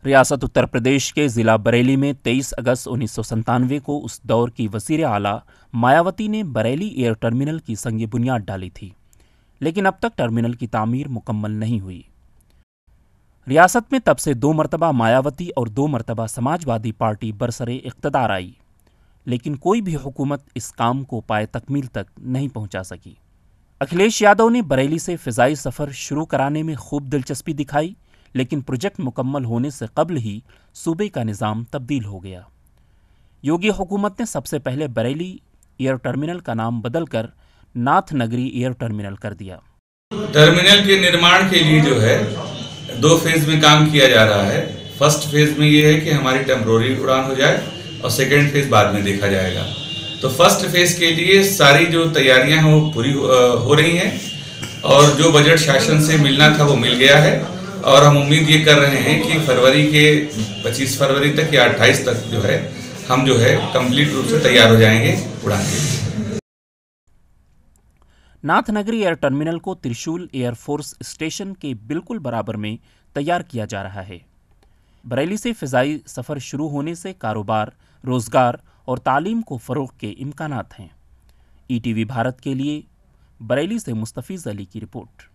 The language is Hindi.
रियासत उत्तर प्रदेश के जिला बरेली में 23 अगस्त 1997 को उस दौर की वज़ीर आला मायावती ने बरेली एयर टर्मिनल की संग बुनियाद डाली थी, लेकिन अब तक टर्मिनल की तामीर मुकम्मल नहीं हुई। रियासत में तब से 2 मरतबा मायावती और 2 मरतबा समाजवादी पार्टी बरसरे इक़्तिदार आई, लेकिन कोई भी हुकूमत इस काम को पाए तकमील तक नहीं पहुंचा सकी। अखिलेश यादव ने बरेली से फ़िज़ाई सफ़र शुरू कराने में खूब दिलचस्पी दिखाई, लेकिन प्रोजेक्ट मुकम्मल होने से कबल ही सूबे का निज़ाम तब्दील हो गया। योगी हुकूमत ने सबसे पहले बरेली एयर टर्मिनल का नाम बदलकर नाथ नगरी एयर टर्मिनल कर दिया। टर्मिनल के निर्माण के लिए जो है 2 फेज में काम किया जा रहा है। फर्स्ट फेज में ये है कि हमारी टेम्पोररी उड़ान हो जाए और सेकेंड फेज बाद में देखा जाएगा। तो फर्स्ट फेज के लिए सारी जो तैयारियां हैं वो पूरी हो रही हैं और जो बजट शासन से मिलना था वो मिल गया है और हम उम्मीद ये कर रहे हैं कि फरवरी के 25 फरवरी तक या 28 तक जो है हम जो है कंप्लीट रूप से तैयार हो जाएंगे उड़ान के लिए। नाथ नगरी एयर टर्मिनल को त्रिशूल एयरफोर्स स्टेशन के बिल्कुल बराबर में तैयार किया जा रहा है। बरेली से फ़िज़ाई सफ़र शुरू होने से कारोबार, रोज़गार और तालीम को फ़रोग़ के इम्कानात हैं। ETV भारत के लिए बरेली से मुस्तफ़ीज़ अली की रिपोर्ट।